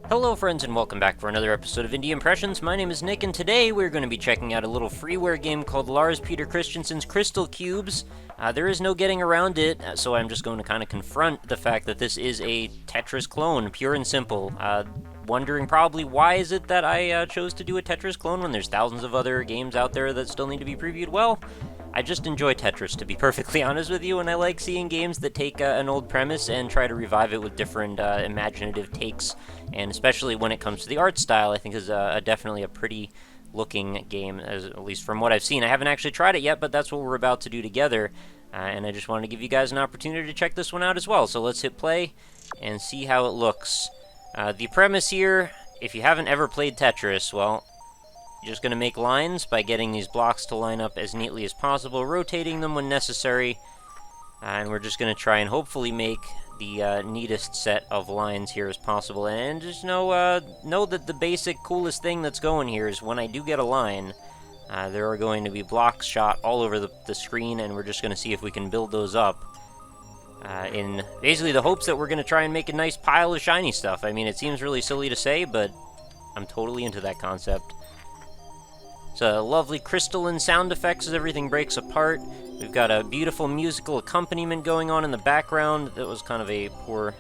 Hello friends and welcome back for another episode of Indie Impressions. My name is Nick and today we're going to be checking out a little freeware game called Lars Peter Christensen's Crystal Cubes. There is no getting around it, so I'm just going to kind of confront the fact that this is a Tetris clone, pure and simple. Wondering probably why is it that I chose to do a Tetris clone when there's thousands of other games out there that still need to be previewed? Well, I just enjoy Tetris, to be perfectly honest with you, and I like seeing games that take an old premise and try to revive it with different imaginative takes, and especially when it comes to the art style, I think is definitely a pretty looking game, at least from what I've seen. I haven't actually tried it yet, but that's what we're about to do together, and I just wanted to give you guys an opportunity to check this one out as well. So let's hit play and see how it looks. The premise here, if you haven't ever played Tetris, well, you're just going to make lines by getting these blocks to line up as neatly as possible, rotating them when necessary, and we're just going to try and hopefully make the neatest set of lines here as possible. And just know that the basic coolest thing that's going here is when I do get a line, there are going to be blocks shot all over the screen, and we're just going to see if we can build those up in basically the hopes that we're going to try and make a nice pile of shiny stuff. I mean, it seems really silly to say, but I'm totally into that concept. So lovely crystalline sound effects as everything breaks apart. We've got a beautiful musical accompaniment going on in the background. That was kind of a poor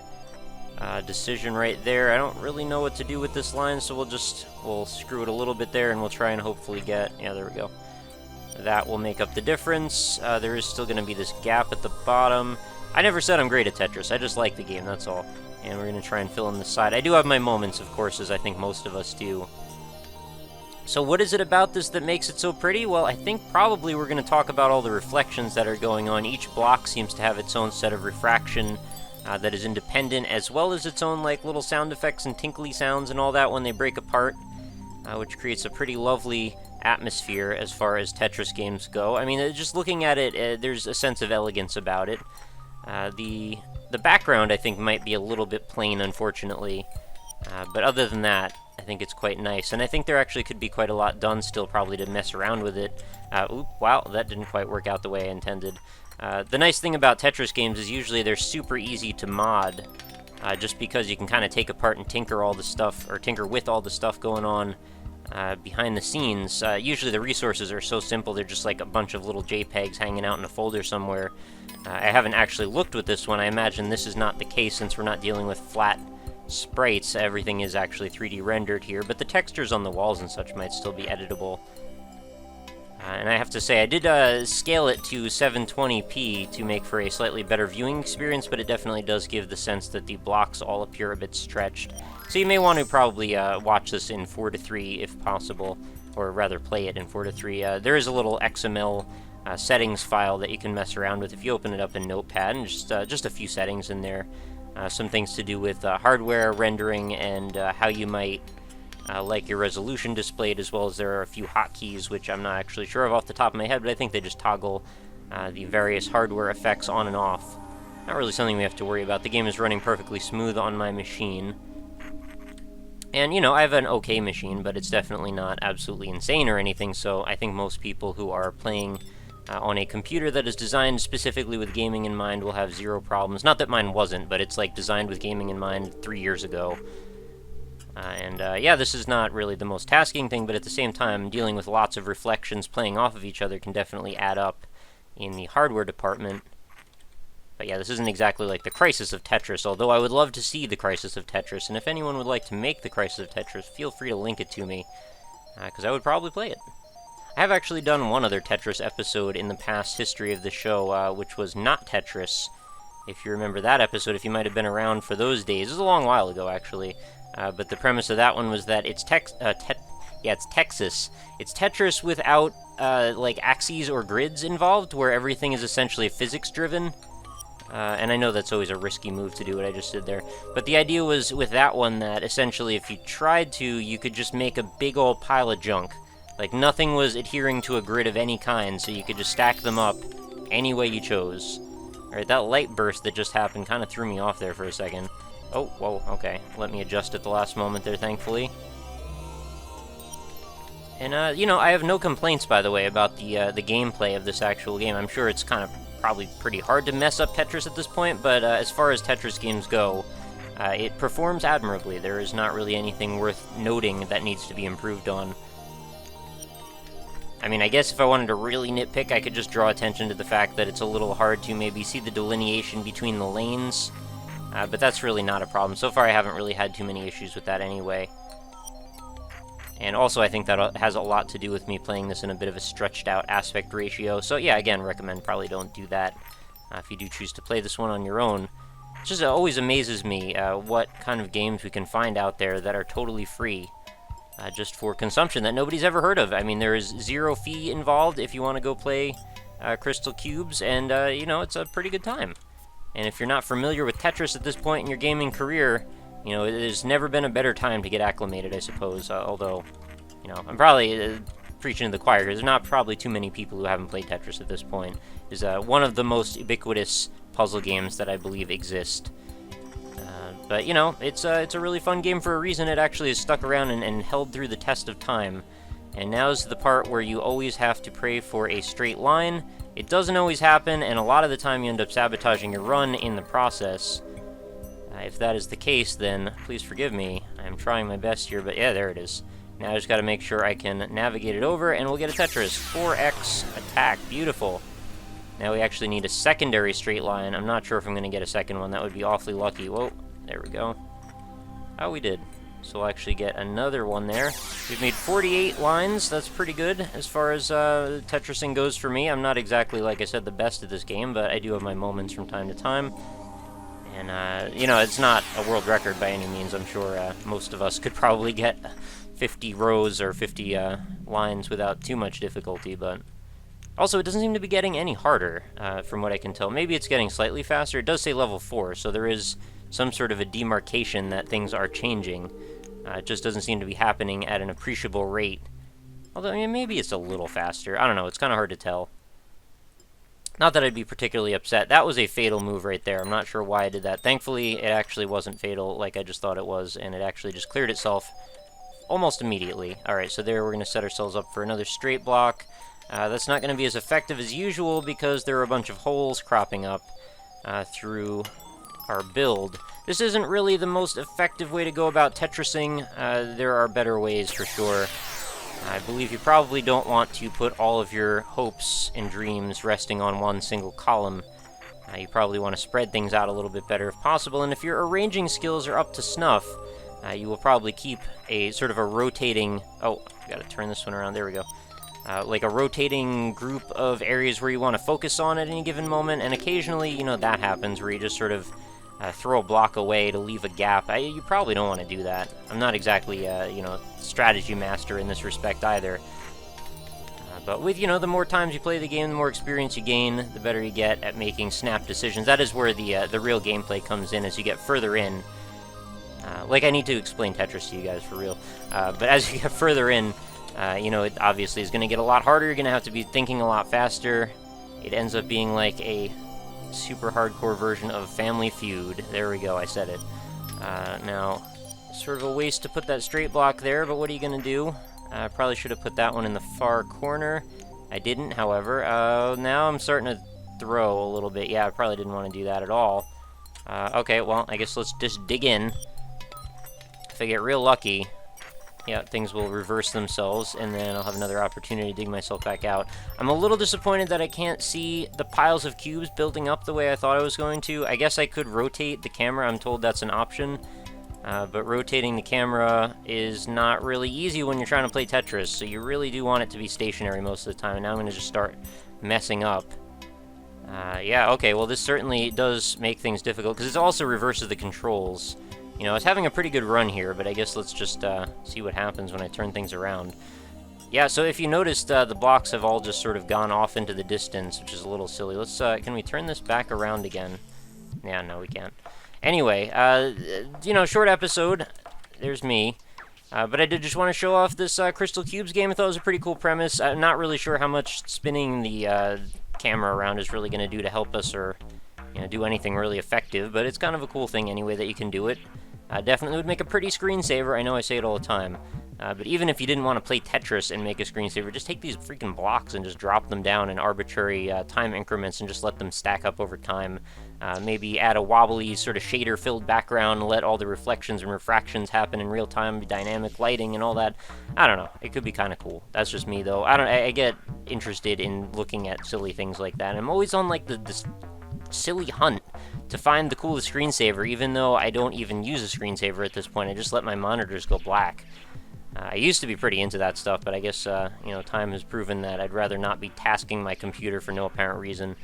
decision right there. I don't really know what to do with this line, so we'll screw it a little bit there, and we'll try and hopefully get, yeah, there we go. That will make up the difference. There is still going to be this gap at the bottom. I never said I'm great at Tetris. I just like the game, that's all. And we're going to try and fill in the side. I do have my moments, of course, as I think most of us do. So what is it about this that makes it so pretty? Well, I think probably we're going to talk about all the reflections that are going on. Each block seems to have its own set of refraction that is independent, as well as its own like little sound effects and tinkly sounds and all that when they break apart, which creates a pretty lovely atmosphere as far as Tetris games go. I mean, just looking at it, there's a sense of elegance about it. The background, I think, might be a little bit plain, unfortunately, but other than that, I think it's quite nice, and I think there actually could be quite a lot done still probably to mess around with it. Wow, that didn't quite work out the way I intended. The nice thing about Tetris games is usually they're super easy to mod, just because you can kind of take apart and tinker all the stuff, or tinker with all the stuff going on behind the scenes. Usually the resources are so simple, they're just like a bunch of little JPEGs hanging out in a folder somewhere. I haven't actually looked with this one. I imagine this is not the case since we're not dealing with flat sprites. Everything is actually 3D rendered here, but the textures on the walls and such might still be editable. And I have to say, I did scale it to 720p to make for a slightly better viewing experience, but it definitely does give the sense that the blocks all appear a bit stretched. So you may want to probably watch this in 4:3 if possible, or rather play it in 4:3. There is a little XML settings file that you can mess around with if you open it up in Notepad, and just a few settings in there. Some things to do with hardware rendering and how you might like your resolution displayed, as well as there are a few hotkeys, which I'm not actually sure of off the top of my head, but I think they just toggle the various hardware effects on and off. Not really something we have to worry about. The game is running perfectly smooth on my machine. And, you know, I have an okay machine, but it's definitely not absolutely insane or anything, so I think most people who are playing on a computer that is designed specifically with gaming in mind will have zero problems. Not that mine wasn't, but it's like designed with gaming in mind 3 years ago. Yeah, this is not really the most tasking thing, but at the same time, dealing with lots of reflections playing off of each other can definitely add up in the hardware department. But yeah, this isn't exactly like the Crisis of Tetris, although I would love to see the Crisis of Tetris, and if anyone would like to make the Crisis of Tetris, feel free to link it to me, because I would probably play it. I have actually done one other Tetris episode in the past history of the show, which was not Tetris. If you remember that episode, if you might have been around for those days. It was a long while ago, actually. But the premise of that one was that it's it's Texas. It's Tetris without, like, axes or grids involved, where everything is essentially physics-driven. And I know that's always a risky move to do what I just did there. But the idea was, with that one, that essentially if you tried to, you could just make a big old pile of junk. Like, nothing was adhering to a grid of any kind, so you could just stack them up any way you chose. Alright, that light burst that just happened kind of threw me off there for a second. Oh, whoa, okay. Let me adjust at the last moment there, thankfully. And, you know, I have no complaints, by the way, about the gameplay of this actual game. I'm sure it's kind of probably pretty hard to mess up Tetris at this point, but as far as Tetris games go, It performs admirably. There is not really anything worth noting that needs to be improved on. I mean, I guess if I wanted to really nitpick, I could just draw attention to the fact that it's a little hard to maybe see the delineation between the lanes, but that's really not a problem. So far, I haven't really had too many issues with that anyway. And also, I think that has a lot to do with me playing this in a bit of a stretched out aspect ratio. So yeah, again, recommend probably don't do that if you do choose to play this one on your own. It just always amazes me what kind of games we can find out there that are totally free. Just for consumption that nobody's ever heard of. I mean, there is zero fee involved if you want to go play Crystal Cubes, and, you know, it's a pretty good time. And if you're not familiar with Tetris at this point in your gaming career, you know, there's never been a better time to get acclimated, I suppose, although, you know, I'm probably preaching to the choir here. There's not probably too many people who haven't played Tetris at this point. It's one of the most ubiquitous puzzle games that I believe exist. But, you know, it's a really fun game for a reason. It actually has stuck around and held through the test of time. And now's the part where you always have to pray for a straight line. It doesn't always happen, and a lot of the time you end up sabotaging your run in the process. If that is the case, then please forgive me. I'm trying my best here, but yeah, there it is. Now I just gotta make sure I can navigate it over, and we'll get a Tetris. 4x attack. Beautiful. Now we actually need a secondary straight line. I'm not sure if I'm gonna get a second one. That would be awfully lucky. Whoa. There we go. Oh, we did. So we'll actually get another one there. We've made 48 lines. That's pretty good as far as Tetrising goes for me. I'm not exactly, like I said, the best at this game, but I do have my moments from time to time. And, you know, it's not a world record by any means. I'm sure most of us could probably get 50 rows or 50 lines without too much difficulty, but... Also, it doesn't seem to be getting any harder, from what I can tell. Maybe it's getting slightly faster. It does say level 4, so there is some sort of a demarcation that things are changing. It just doesn't seem to be happening at an appreciable rate. Although, I mean, maybe it's a little faster. I don't know, it's kind of hard to tell. Not that I'd be particularly upset. That was a fatal move right there. I'm not sure why I did that. Thankfully, it actually wasn't fatal like I just thought it was, and it actually just cleared itself almost immediately. Alright, so there we're going to set ourselves up for another straight block. That's not going to be as effective as usual because there are a bunch of holes cropping up through our build. This isn't really the most effective way to go about Tetrising. There are better ways for sure. I believe you probably don't want to put all of your hopes and dreams resting on one single column. You probably want to spread things out a little bit better if possible, and if your arranging skills are up to snuff, you will probably keep a sort of a rotating... Oh, I gotta turn this one around. There we go. Like a rotating group of areas where you want to focus on at any given moment, and occasionally, you know, that happens where you just sort of throw a block away to leave a gap. You probably don't want to do that. I'm not exactly, you know, strategy master in this respect either. But with, you know, the more times you play the game, the more experience you gain, the better you get at making snap decisions. That is where the real gameplay comes in as you get further in. Like, I need to explain Tetris to you guys for real. But as you get further in, you know, it obviously is going to get a lot harder. You're going to have to be thinking a lot faster. It ends up being like a super hardcore version of Family Feud. There we go, I said it. Now, sort of a waste to put that straight block there, but what are you going to do? I probably should have put that one in the far corner. I didn't, however. Now I'm starting to throw a little bit. Yeah, I probably didn't want to do that at all. Okay, well, I guess let's just dig in. If I get real lucky, yeah, things will reverse themselves, and then I'll have another opportunity to dig myself back out. I'm a little disappointed that I can't see the piles of cubes building up the way I thought I was going to. I guess I could rotate the camera. I'm told that's an option. But rotating the camera is not really easy when you're trying to play Tetris, so you really do want it to be stationary most of the time, and now I'm going to just start messing up. Yeah, okay, well this certainly does make things difficult, because it also reverses the controls. You know, I was having a pretty good run here, but I guess let's just see what happens when I turn things around. Yeah, so if you noticed, the blocks have all just sort of gone off into the distance, which is a little silly. Let's, can we turn this back around again? Yeah, no, we can't. Anyway, you know, short episode. There's me. But I did just want to show off this Crystal Cubes game. I thought it was a pretty cool premise. I'm not really sure how much spinning the camera around is really going to do to help us or, you know, do anything really effective, but it's kind of a cool thing anyway that you can do it. Definitely would make a pretty screensaver. I know I say it all the time. But even if you didn't want to play Tetris and make a screensaver, just take these freaking blocks and just drop them down in arbitrary time increments and just let them stack up over time. Maybe add a wobbly sort of shader-filled background and let all the reflections and refractions happen in real time, dynamic lighting and all that. I don't know. It could be kind of cool. That's just me, though. I get interested in looking at silly things like that. I'm always on, like, this silly hunt to find the coolest screensaver, even though I don't even use a screensaver at this point. I just let my monitors go black. I used to be pretty into that stuff, but I guess, you know, time has proven that I'd rather not be tasking my computer for no apparent reason.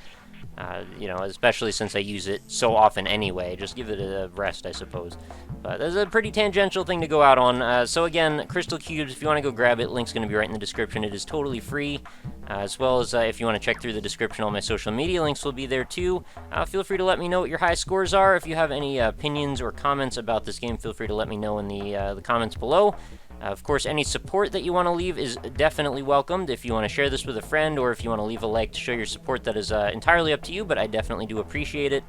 You know, especially since I use it so often anyway. Just give it a rest, I suppose. But that's a pretty tangential thing to go out on. So again, Crystal Cubes, if you want to go grab it, link's going to be right in the description. It is totally free, as well as if you want to check through the description, all my social media links will be there too. Feel free to let me know what your high scores are. If you have any opinions or comments about this game, feel free to let me know in the comments below. Of course, any support that you want to leave is definitely welcomed. If you want to share this with a friend, or if you want to leave a like to show your support, that is entirely up to you, but I definitely do appreciate it.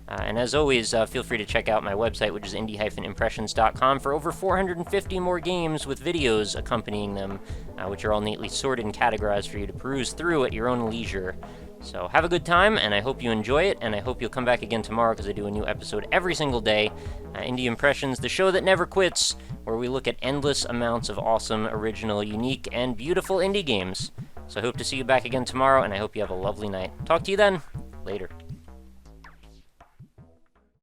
And as always, feel free to check out my website, which is indie-impressions.com, for over 450 more games with videos accompanying them, which are all neatly sorted and categorized for you to peruse through at your own leisure. So have a good time, and I hope you enjoy it, and I hope you'll come back again tomorrow, because I do a new episode every single day. Indie Impressions, the show that never quits, where we look at endless amounts of awesome, original, unique, and beautiful indie games. So I hope to see you back again tomorrow, and I hope you have a lovely night. Talk to you then. Later.